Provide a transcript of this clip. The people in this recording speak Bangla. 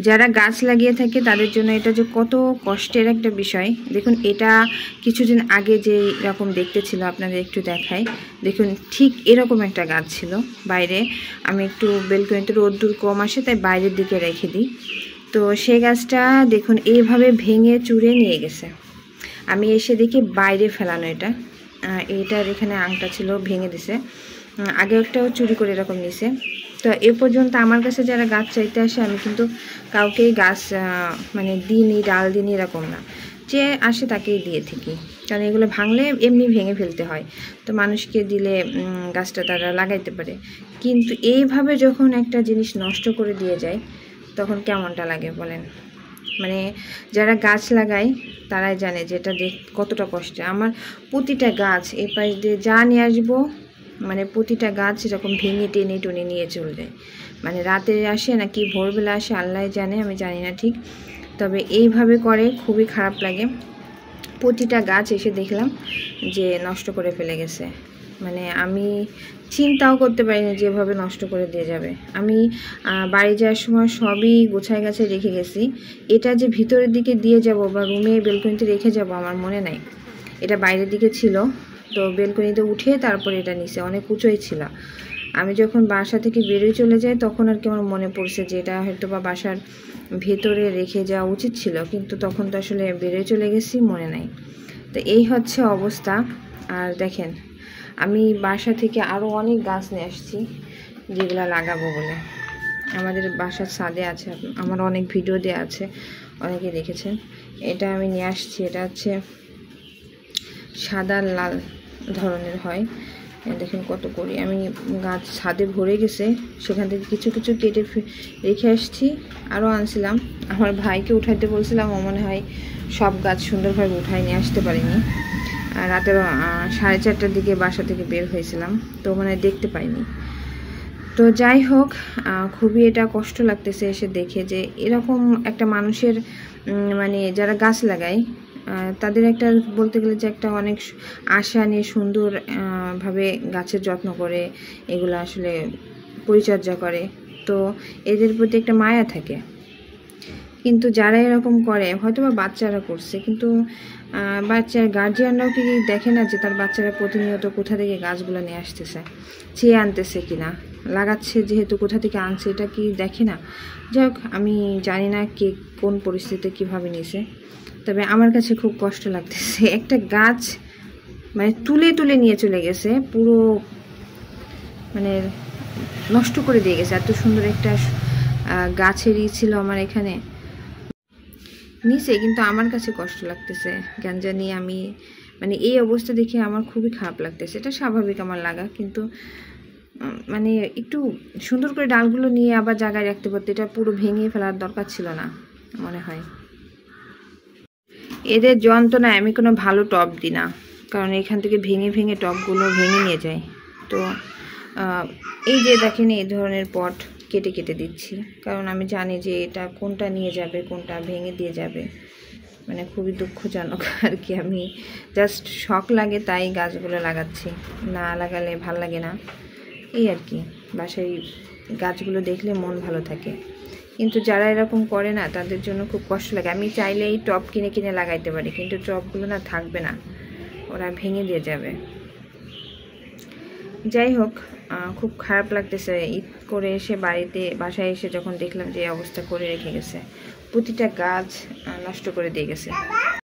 যারা গাছ লাগিয়ে থাকে তাদের জন্য এটা যে কত কষ্টের একটা বিষয়। দেখুন, এটা কিছুদিন আগে যে রকম দেখতে ছিল আপনাদের একটু দেখাই। দেখুন, ঠিক এরকম একটা গাছ ছিল বাইরে। আমি একটু বেলকনিতে রোদ্দুর কম আসে তাই বাইরের দিকে রেখে দিই। তো সেই গাছটা দেখুন এইভাবে ভেঙে চুরে নিয়ে গেছে। আমি এসে দেখি বাইরে ফেলানো এটা। এটার এখানে আংটা ছিল, ভেঙে দিছে। আগে একটাও চুরি করে এরকম নিছে। তো এ পর্যন্ত আমার কাছে যারা গাছ চাইতে আসে আমি কিন্তু কাউকেই গাছ মানে দিইনি, ডাল দিইনি, এরকম না। যে আসে তাকেই দিয়ে থাকি, কারণ এগুলো ভাঙলে এমনি ভেঙে ফেলতে হয়। তো মানুষকে দিলে গাছটা তারা লাগাইতে পারে। কিন্তু এইভাবে যখন একটা জিনিস নষ্ট করে দিয়ে যায় তখন কেমনটা লাগে বলেন? মানে যারা গাছ লাগায় তারাই জানে যে এটা কতটা কষ্ট। আমার প্রতিটা গাছ এই পাশ দিয়ে যা নিয়ে আসবো, মানে প্রতিটা গাছ এরকম ভেঙে টেনে টুনে নিয়ে চলে যায়। মানে রাতে আসে নাকি ভোরবেলা আসে আল্লাহ জানে, আমি জানি না ঠিক। তবে এইভাবে করে, খুবই খারাপ লাগে। প্রতিটা গাছ এসে দেখলাম যে নষ্ট করে ফেলে গেছে। মানে আমি চিন্তাও করতে পারিনি যেভাবে নষ্ট করে দিয়ে যাবে। আমি বাড়ি যাওয়ার সময় সবই গোছায় গাছে রেখে গেছি। এটা যে ভিতরের দিকে দিয়ে যাব বা রুমে বেলকনিতে রেখে যাব আমার মনে নাই। এটা বাইরের দিকে ছিল, তো বেলকনিতে উঠে তারপরে এটা নিচে অনেক উঁচুই ছিল। আমি যখন বাসা থেকে বেরোয় চলে যাই তখন আর কি আমার মনে পড়ছে যে এটা হয়তো বা বাসার ভেতরে রেখে যাওয়া উচিত ছিল, কিন্তু তখন তো আসলে বেরোয় চলে গেছি, মনে নাই। তো এই হচ্ছে অবস্থা। আর দেখেন, আমি বাসা থেকে আরও অনেক গাছ নিয়ে আসছি যেগুলো লাগাবো বলে। আমাদের বাসার ছাদে আছে, আমার অনেক ভিডিও দেওয়া আছে, অনেকে দেখেছেন। এটা আমি নিয়ে আসছি, এটা হচ্ছে সাদা লাল ধরনের হয়। দেখেন কত করি আমি গাছ ছাদে ভরে গেছে, সেখান থেকে কিছু কিছু কেটে রেখে আসছি। আরও আনছিলাম, আমার ভাইকে উঠাইতে বলছিলাম, ও মনে হয় সব গাছ সুন্দরভাবে উঠাই নিয়ে আসতে পারিনি। রাতের 4:30টার দিকে বাসা থেকে বের হয়েছিলাম, তো মানে দেখতে পাইনি। তো যাই হোক, খুবই এটা কষ্ট লাগতেছে এসে দেখে যে এরকম একটা মানুষের মানে যারা গাছ লাগায় তাদের একটা বলতে গেলে যে একটা অনেক আশা নিয়ে সুন্দর ভাবে গাছের যত্ন করে, এগুলো আসলে পরিচর্যা করে, তো এদের প্রতি একটা মায়া থাকে। কিন্তু যারা এরকম করে, হয়তো বা বাচ্চারা করছে, কিন্তু বাচ্চার গার্জিয়ানরাও কি দেখে না যে তার বাচ্চারা প্রতিনিয়ত কোথা থেকে গাছগুলো নিয়ে আসতেছে, চেয়ে আনতেছে কিনা, লাগাচ্ছে যেহেতু কোথা থেকে আনছে এটা কি দেখে না? যাই হোক, আমি জানি না কে কোন পরিস্থিতিতে কীভাবে নিয়েছে, তবে আমার কাছে খুব কষ্ট লাগতেছে। একটা গাছ মানে তুলে তুলে নিয়ে চলে গেছে, পুরো মানে নষ্ট করে দিয়ে গেছে। এত সুন্দর একটা গাছেরই ছিল আমার এখানে নিচে, কিন্তু আমার কাছে কষ্ট লাগতেছে কেন জানি। আমি মানে এই অবস্থা দেখে আমার খুবই খারাপ লাগতেছে। এটা স্বাভাবিক আমার লাগা, কিন্তু মানে একটু সুন্দর করে ডালগুলো নিয়ে আবার জায়গায় রাখতে পারতো। এটা পুরো ভেঙে ফেলার দরকার ছিল না মনে হয়। এদের যন্ত্রণায় আমি কোনো ভালো টব দিই না, কারণ এখান থেকে ভেঙে ভেঙে টবগুলো ভেঙে নিয়ে যায়। তো এই যে দেখেন এই ধরনের পট কেটে কেটে দিচ্ছি, কারণ আমি জানি যে এটা কোনটা নিয়ে যাবে, কোনটা ভেঙে দিয়ে যাবে। মানে খুবই দুঃখজনক আর কি। আমি জাস্ট শখ লাগে তাই গাছগুলো লাগাচ্ছি, না লাগালে ভাল লাগে না, এই আর কি। বাসায় গাছগুলো দেখলে মন ভালো থাকে, কিন্তু যারা এরকম করে না তাদের জন্য খুব কষ্ট লাগে। আমি চাইলেই টব কিনে কিনে লাগাইতে পারি, কিন্তু টবগুলো না থাকবে না, ওরা ভেঙে দিয়ে যাবে। যাই হোক, খুব খারাপ লাগতেছে ঈদ করে এসে বাসায় এসে যখন দেখলাম যে এই অবস্থা করে রেখে গেছে, প্রতিটা গাছ নষ্ট করে দিয়ে গেছে।